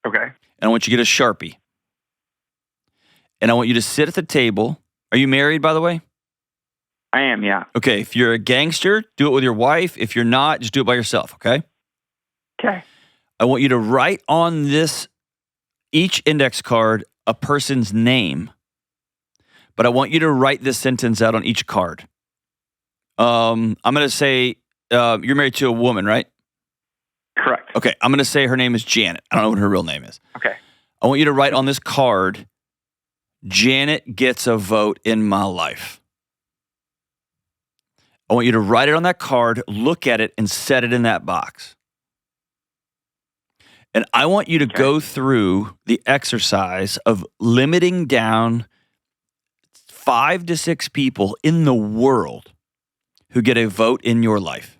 [SPEAKER 4] Okay.
[SPEAKER 2] And I want you to get a Sharpie. And I want you to sit at the table. Are you married, by the way?
[SPEAKER 4] I am, yeah.
[SPEAKER 2] Okay, if you're a gangster, do it with your wife. If you're not, just do it by yourself, okay?
[SPEAKER 4] Okay.
[SPEAKER 2] I want you to write on each index card, a person's name. But I want you to write this sentence out on each card. I'm going to say, you're married to a woman, right?
[SPEAKER 4] Correct.
[SPEAKER 2] Okay, I'm going to say her name is Janet. I don't know what her real name is.
[SPEAKER 4] Okay.
[SPEAKER 2] I want you to write on this card, Janet gets a vote in my life. I want you to write it on that card, look at it, and set it in that box. And I want you to go through the exercise of limiting down 5 to 6 people in the world who get a vote in your life.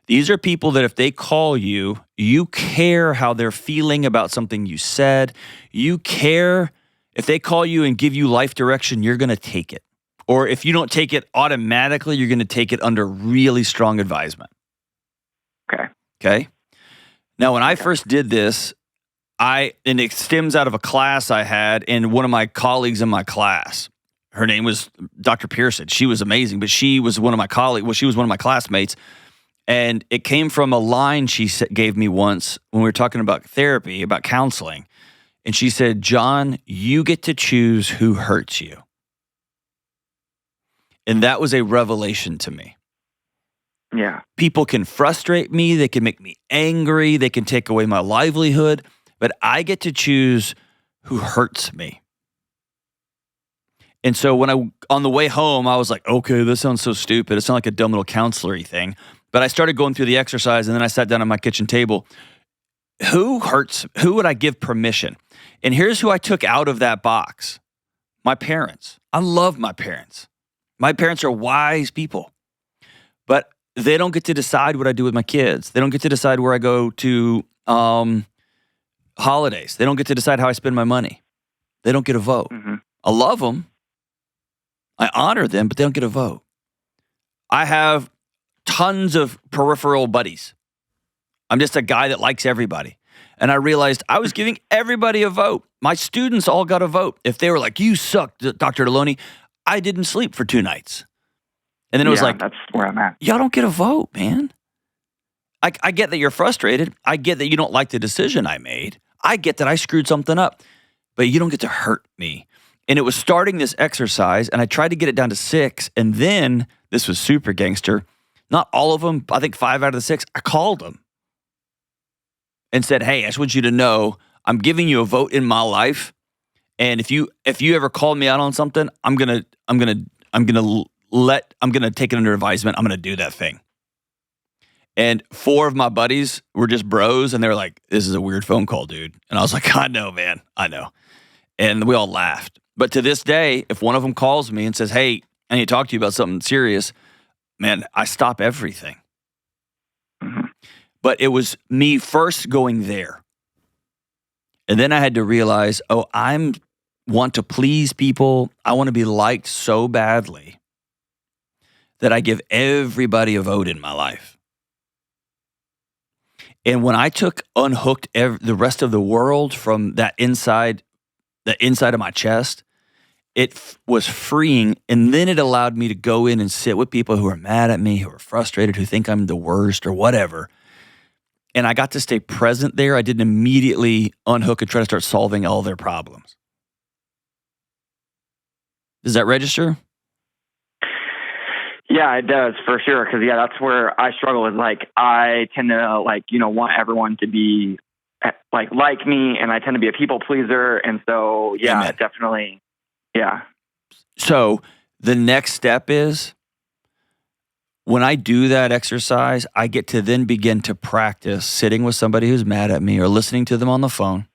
[SPEAKER 2] These are people that if they call you, you care how they're feeling about something you said. You care if they call you and give you life direction, you're going to take it. Or if you don't take it automatically, you're going to take it under really strong advisement. Okay? Now, when I first did this, and it stems out of a class I had, and one of my colleagues in my class, her name was Dr. Pearson. She was amazing, but she was one of my colleagues. Well, she was one of my classmates. And it came from a line she gave me once when we were talking about therapy, about counseling. And she said, John, you get to choose who hurts you. And that was a revelation to me.
[SPEAKER 4] Yeah.
[SPEAKER 2] People can frustrate me. They can make me angry. They can take away my livelihood. But I get to choose who hurts me. And so on the way home, I was like, okay, this sounds so stupid. It sounds like a dumb little counselor-y thing. But I started going through the exercise, and then I sat down at my kitchen table. Who would I give permission? And here's who I took out of that box. My parents. I love my parents. My parents are wise people. But they don't get to decide what I do with my kids. They don't get to decide where I go to holidays. They don't get to decide how I spend my money. They don't get a vote.
[SPEAKER 4] Mm-hmm.
[SPEAKER 2] I love them. I honor them, but they don't get a vote. I have tons of peripheral buddies. I'm just a guy that likes everybody. And I realized I was giving everybody a vote. My students all got a vote. If they were like, you suck, Dr. Delony, I didn't sleep for 2 nights. And then it was like,
[SPEAKER 4] that's where I'm at.
[SPEAKER 2] Y'all don't get a vote, man. I get that you're frustrated. I get that you don't like the decision I made. I get that I screwed something up. But you don't get to hurt me. And it was starting this exercise, and I tried to get it down to 6. And then, this was super gangster, not all of them, I think 5 out of the 6, I called them and said, hey, I just want you to know I'm giving you a vote in my life. And if you ever call me out on something, I'm gonna take it under advisement. I'm gonna do that thing. And 4 of my buddies were just bros, and they were like, this is a weird phone call, dude. And I was like, I know, man. I know. And we all laughed. But to this day, if one of them calls me and says, hey, I need to talk to you about something serious, man, I stop everything.
[SPEAKER 4] Mm-hmm.
[SPEAKER 2] But it was me first going there. And then I had to realize, I want to please people. I want to be liked so badly that I give everybody a vote in my life. And when I unhooked the rest of the world from the inside of my chest, it was freeing. And then it allowed me to go in and sit with people who are mad at me, who are frustrated, who think I'm the worst or whatever. And I got to stay present there. I didn't immediately unhook and try to start solving all their problems. Does that register?
[SPEAKER 4] Yeah, it does for sure. Because that's where I struggle with. Like, I tend to want everyone to be like me, and I tend to be a people pleaser, and so
[SPEAKER 2] Amen.
[SPEAKER 4] Definitely, yeah.
[SPEAKER 2] So the next step is when I do that exercise, I get to then begin to practice sitting with somebody who's mad at me or listening to them on the phone.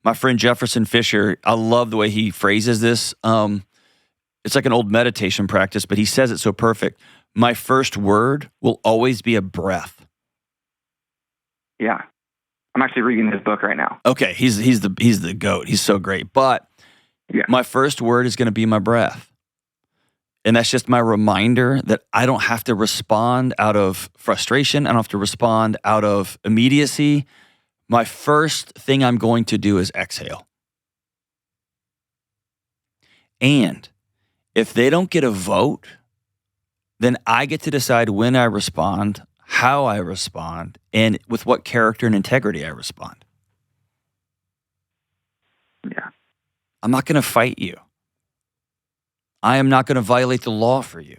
[SPEAKER 2] My friend Jefferson Fisher, I love the way he phrases this. It's like an old meditation practice, but he says it so perfect. My first word will always be a breath.
[SPEAKER 4] Yeah. I'm actually reading his book right now.
[SPEAKER 2] Okay, he's the GOAT. He's so great. But my first word is going to be my breath. And that's just my reminder that I don't have to respond out of frustration. I don't have to respond out of immediacy. My first thing I'm going to do is exhale. And if they don't get a vote, then I get to decide when I respond, how I respond, and with what character and integrity I respond.
[SPEAKER 4] Yeah.
[SPEAKER 2] I'm not going to fight you. I am not going to violate the law for you.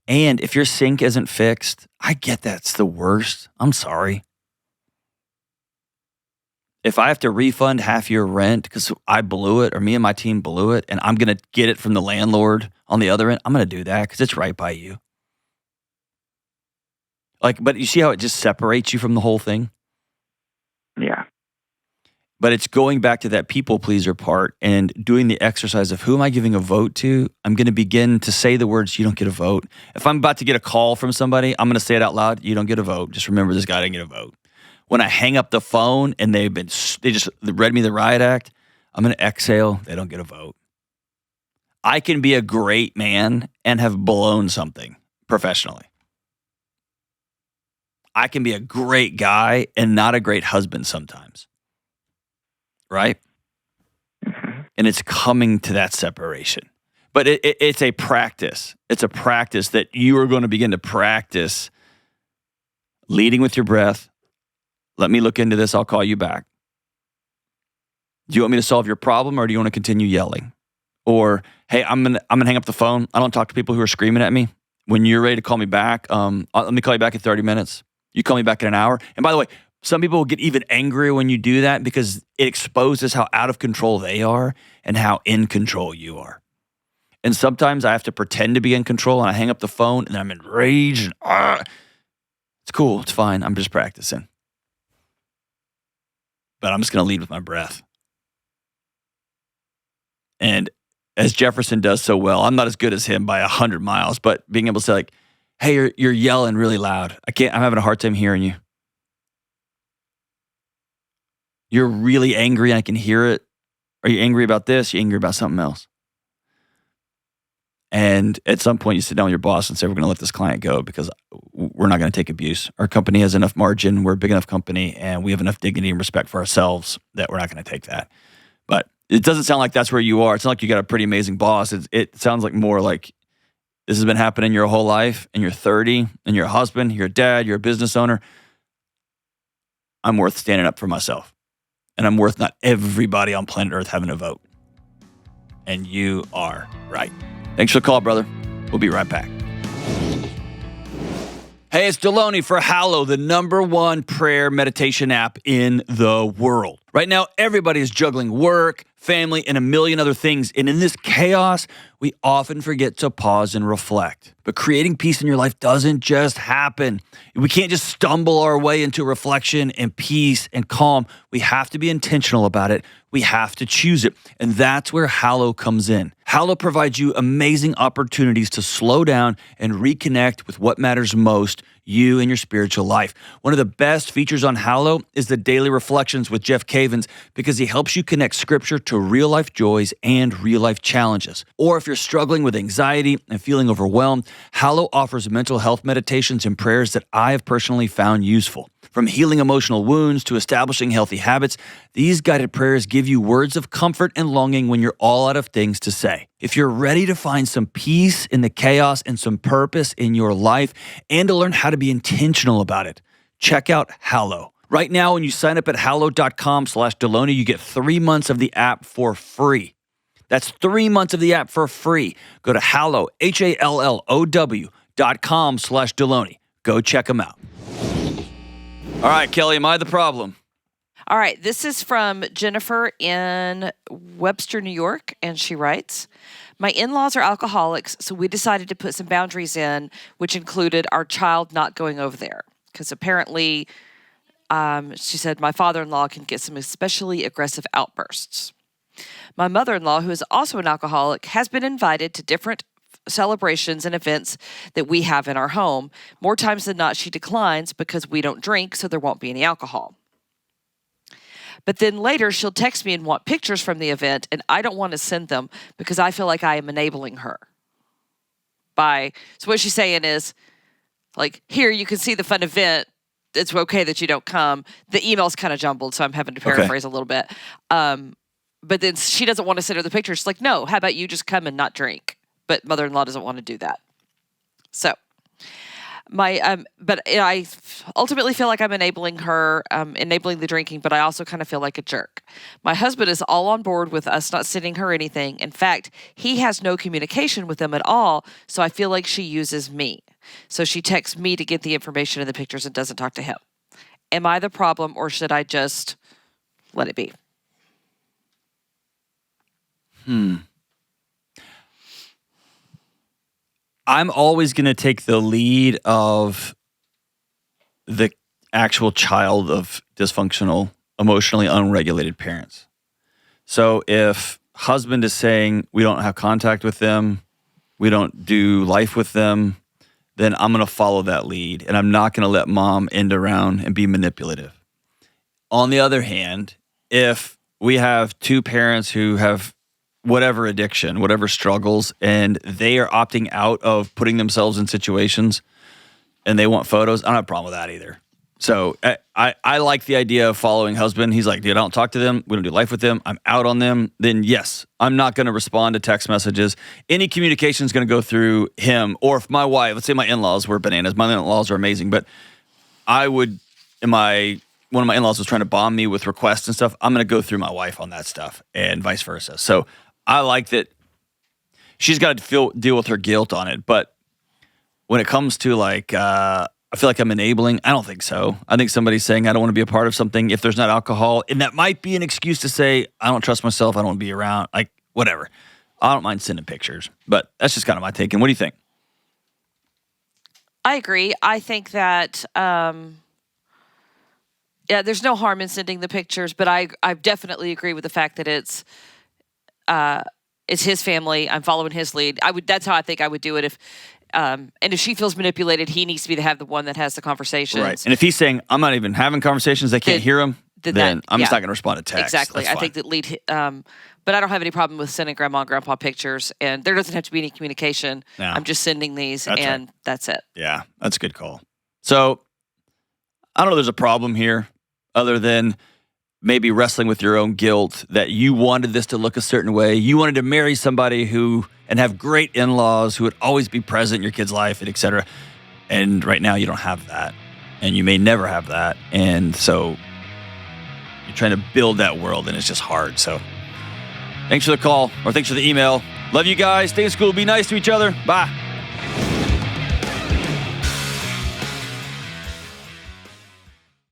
[SPEAKER 2] And if your sink isn't fixed, I get that's the worst. I'm sorry. If I have to refund half your rent because I blew it or me and my team blew it and I'm going to get it from the landlord on the other end, I'm going to do that because it's right by you. But you see how it just separates you from the whole thing?
[SPEAKER 4] Yeah.
[SPEAKER 2] But it's going back to that people pleaser part and doing the exercise of who am I giving a vote to? I'm going to begin to say the words, you don't get a vote. If I'm about to get a call from somebody, I'm going to say it out loud, you don't get a vote. Just remember this guy didn't get a vote. When I hang up the phone and they just read me the riot act, I'm going to exhale, they don't get a vote. I can be a great man and have blown something professionally. I can be a great guy and not a great husband sometimes. Right?
[SPEAKER 4] Mm-hmm.
[SPEAKER 2] And it's coming to that separation. But it's a practice. It's a practice that you are going to begin to practice leading with your breath. Let me look into this. I'll call you back. Do you want me to solve your problem or do you want to continue yelling? Or, hey, I'm gonna hang up the phone. I don't talk to people who are screaming at me. When you're ready to call me back, let me call you back in 30 minutes. You call me back in an hour. And by the way, some people will get even angrier when you do that because it exposes how out of control they are and how in control you are. And sometimes I have to pretend to be in control and I hang up the phone and I'm enraged. It's cool. It's fine. I'm just practicing. But I'm just going to lead with my breath. And as Jefferson does so well, I'm not as good as him by 100 miles, but being able to say like, hey, you're yelling really loud. I'm having a hard time hearing you. You're really angry and I can hear it. Are you angry about this? Are you angry about something else? And at some point, you sit down with your boss and say, we're going to let this client go because we're not going to take abuse. Our company has enough margin. We're a big enough company, and we have enough dignity and respect for ourselves that we're not going to take that. But it doesn't sound like that's where you are. It's not like you got a pretty amazing boss. It sounds like more like this has been happening your whole life, and you're 30, and you're a husband, you're a dad, you're a business owner. I'm worth standing up for myself. And I'm worth not everybody on planet Earth having a vote. And you are right. Thanks for the call, brother. We'll be right back. Hey, it's Delony for Hallow, the #1 prayer meditation app in the world. Right now, everybody is juggling work, family, and a million other things. And in this chaos, we often forget to pause and reflect. But creating peace in your life doesn't just happen. We can't just stumble our way into reflection and peace and calm. We have to be intentional about it. We have to choose it. And that's where Hallow comes in. Hallow provides you amazing opportunities to slow down and reconnect with what matters most, you and your spiritual life. One of the best features on Hallow is the daily reflections with Jeff Cavins, because he helps you connect scripture to real life joys and real life challenges. Or if you're struggling with anxiety and feeling overwhelmed, Hallow offers mental health meditations and prayers that I have personally found useful. From healing emotional wounds to establishing healthy habits, these guided prayers give you words of comfort and longing when you're all out of things to say. If you're ready to find some peace in the chaos and some purpose in your life, and to learn how to be intentional about it, check out Hallow. Right now, when you sign up at hallow.com/Delony, you get 3 months of the app for free. That's 3 months of the app for free. Go to Hallow, HALLOW.com/Delony. Go check them out. All right, Kelly, am I the problem?
[SPEAKER 5] All right, this is from Jennifer in Webster, New York, and she writes, my in-laws are alcoholics, so we decided to put some boundaries in, which included our child not going over there. Because apparently, she said, my father-in-law can get some especially aggressive outbursts. My mother-in-law, who is also an alcoholic, has been invited to different celebrations and events that we have in our home. More times than not, she declines because we don't drink, so there won't be any alcohol. But then later, she'll text me and want pictures from the event, and I don't want to send them because I feel like I am enabling her. So what she's saying is, like, here, you can see the fun event. It's okay that you don't come. The email's kind of jumbled, so I'm having to paraphrase a little bit. But then she doesn't want to send her the pictures. She's like, no, how about you just come and not drink? But mother-in-law doesn't want to do that. So but I ultimately feel like I'm enabling her, enabling the drinking, but I also kind of feel like a jerk. My husband is all on board with us not sending her anything. In fact, he has no communication with them at all, so I feel like she uses me. So she texts me to get the information and the pictures and doesn't talk to him. Am I the problem, or should I just let it be?
[SPEAKER 2] I'm always going to take the lead of the actual child of dysfunctional, emotionally unregulated parents. So if husband is saying we don't have contact with them, we don't do life with them, then I'm going to follow that lead, and I'm not going to let mom end around and be manipulative. On the other hand, if we have two parents who have whatever addiction, whatever struggles, and they are opting out of putting themselves in situations and they want photos, I don't have a problem with that either. So I like the idea of following husband. He's like, dude, I don't talk to them. We don't do life with them. I'm out on them. Then yes, I'm not going to respond to text messages. Any communication is going to go through him. Or if my wife, let's say my in-laws were bananas. My in-laws are amazing, but one of my in-laws was trying to bomb me with requests and stuff, I'm going to go through my wife on that stuff and vice versa. So I like that she's got to deal with her guilt on it. But when it comes to like, I feel like I'm enabling, I don't think so. I think somebody's saying I don't want to be a part of something if there's not alcohol. And that might be an excuse to say, I don't trust myself. I don't want to be around. Like, whatever. I don't mind sending pictures. But that's just kind of my take. And what do you think?
[SPEAKER 5] I agree. I think that, there's no harm in sending the pictures, but I definitely agree with the fact that it's his family. I'm following his lead. That's how I think I would do it. And if she feels manipulated, he needs to be the one that has the conversations.
[SPEAKER 2] Right. And if he's saying, I'm not even having conversations, they can't hear him, then I'm just not going to respond to text.
[SPEAKER 5] Exactly. I think that But I don't have any problem with sending grandma and grandpa pictures, and there doesn't have to be any communication.
[SPEAKER 2] No.
[SPEAKER 5] I'm just sending these, that's it.
[SPEAKER 2] Yeah, that's a good call. So I don't know there's a problem here other than maybe wrestling with your own guilt that you wanted this to look a certain way. You wanted to marry somebody and have great in-laws who would always be present in your kid's life, and et cetera. And right now you don't have that, and you may never have that. And so you're trying to build that world, and it's just hard. So thanks for the call, or thanks for the email. Love you guys. Stay in school. Be nice to each other. Bye.